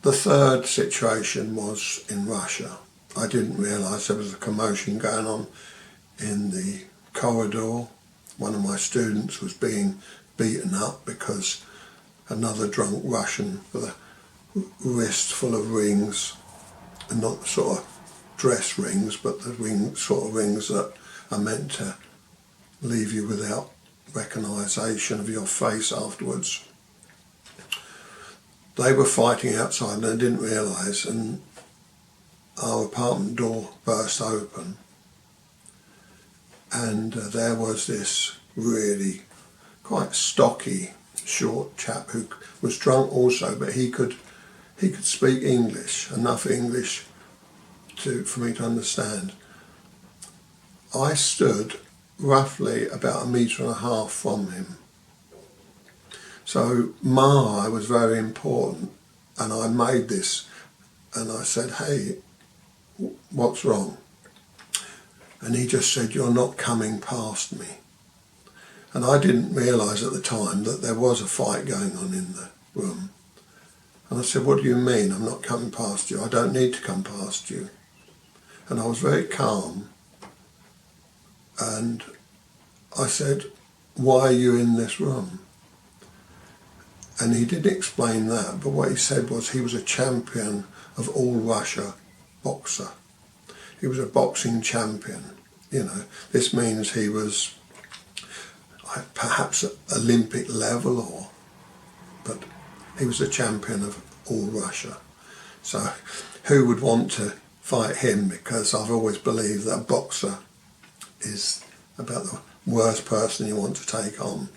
The third situation was in Russia. I didn't realise there was a commotion going on in the corridor. One of my students was being beaten up because another drunk Russian with a wrist full of rings, and not the sort of dress rings, but the sort of rings that are meant to leave you without recognition of your face afterwards. They were fighting outside and I didn't realise, and our apartment door burst open, and there was this really quite stocky, short chap who was drunk also, but he could speak English, enough English for me to understand. I stood roughly about 1.5 meters from him. So Ma was very important, and I made this, and I said, "Hey, what's wrong?" And he just said, "You're not coming past me." And I didn't realise at the time that there was a fight going on in the room. And I said, "What do you mean I'm not coming past you? I don't need to come past you." And I was very calm. And I said, "Why are you in this room?" And he didn't explain that, but what he said was he was a champion of all Russia boxer. He was a boxing champion. You know, this means he was perhaps at Olympic level, but he was a champion of all Russia. So who would want to fight him? Because I've always believed that a boxer is about the worst person you want to take on.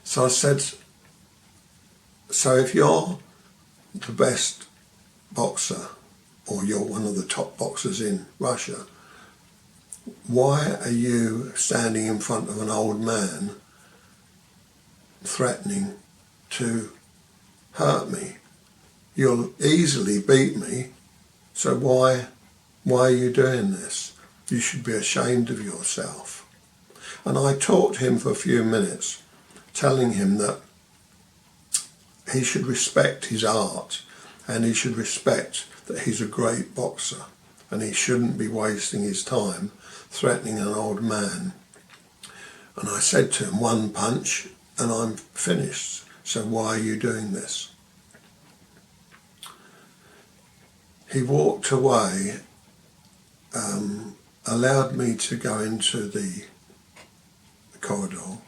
So I said, "So if you're the best boxer, or you're one of the top boxers in Russia, why are you standing in front of an old man threatening to hurt me? You'll easily beat me, so why are you doing this? You should be ashamed of yourself." And I talked to him for a few minutes, telling him that he should respect his art, and he should respect that he's a great boxer, and he shouldn't be wasting his time threatening an old man. And I said to him, "One punch and I'm finished, so why are you doing this?" He walked away, allowed me to go into the corridor.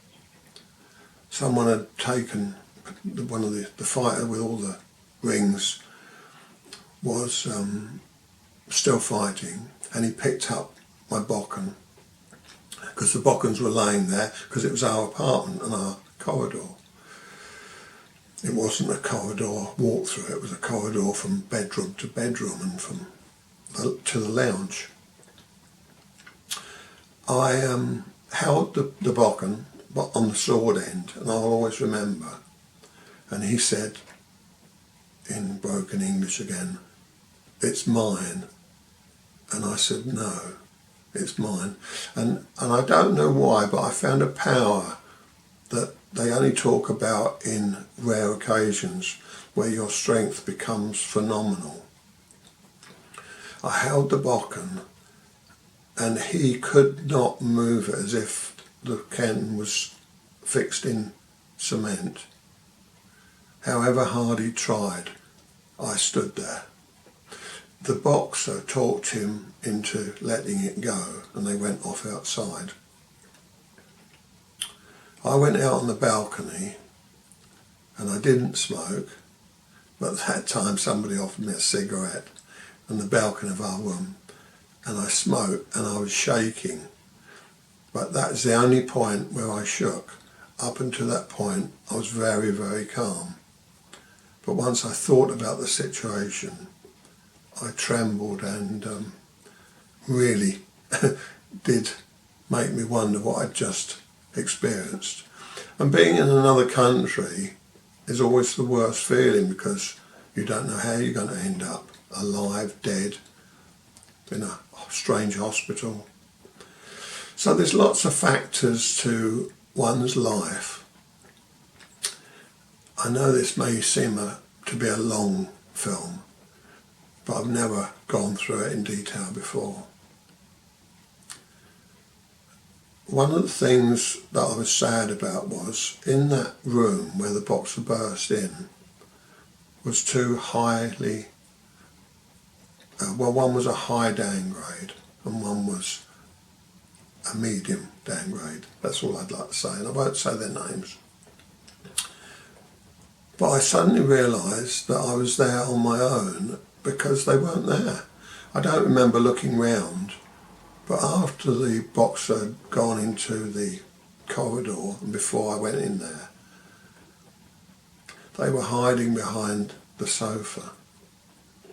Someone had taken one of the fighter with all the rings was still fighting, and he picked up my boken, because the bokens were laying there because it was our apartment and our corridor. It wasn't a corridor walk through, it was a corridor from bedroom to bedroom and from to the lounge. I held the boken on the sword end, and I'll always remember. And he said, in broken English again, "It's mine." And I said, "No, it's mine." And I don't know why, but I found a power that they only talk about in rare occasions, where your strength becomes phenomenal. I held the boken, and he could not move it, as if the ken was fixed in cement. However hard he tried, I stood there. The boxer talked him into letting it go, and they went off outside. I went out on the balcony, and I didn't smoke, but at that time somebody offered me a cigarette on the balcony of our room, and I smoked, and I was shaking. But that's the only point where I shook. Up until that point, I was very, very calm. But once I thought about the situation, I trembled, and really did make me wonder what I'd just experienced. And being in another country is always the worst feeling, because you don't know how you're going to end up, alive, dead, in a strange hospital. So there's lots of factors to one's life. I know this may seem a to be a long film, but I've never gone through it in detail before. One of the things that I was sad about was, in that room where the boxer burst in, was two highly, one was a high downgrade and one was a medium downgrade. That's all I'd like to say, and I won't say their names. But I suddenly realised that I was there on my own because they weren't there. I don't remember looking round, but after the boxer had gone into the corridor and before I went in there, they were hiding behind the sofa.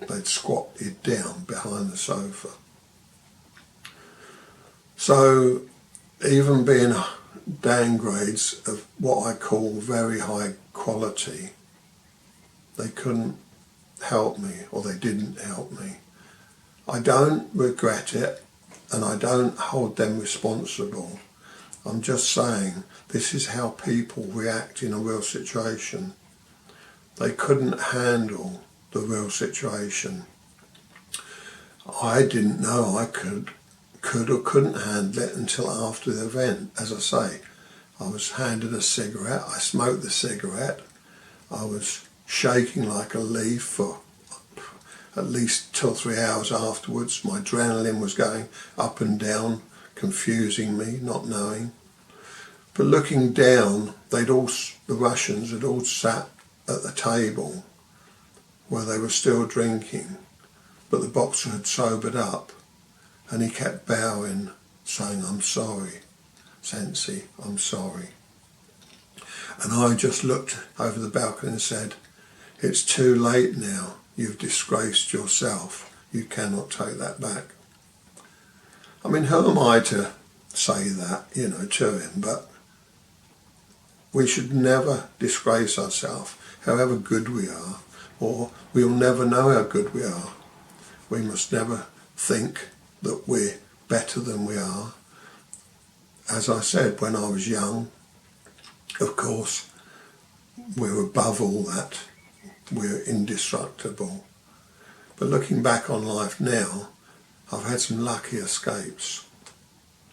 They'd squatted down behind the sofa. So even being downgrades of what I call very high quality, they couldn't help me, or they didn't help me. I don't regret it, and I don't hold them responsible. I'm just saying this is how people react in a real situation. They couldn't handle the real situation. I didn't know I could or couldn't handle it until after the event. As I say, I was handed a cigarette, I smoked the cigarette, I was shaking like a leaf for at least 2 or 3 hours afterwards. My adrenaline was going up and down, confusing me, not knowing. But looking down, the Russians had all sat at the table where they were still drinking, but the boxer had sobered up and he kept bowing, saying, "I'm sorry, Sensei, I'm sorry." And I just looked over the balcony and said, "It's too late now. You've disgraced yourself. You cannot take that back." I mean, who am I to say that, to him? But we should never disgrace ourselves, however good we are, or we'll never know how good we are. We must never think that we're better than we are. As I said, when I was young, of course, we're above all that. We're indestructible. But looking back on life now, I've had some lucky escapes.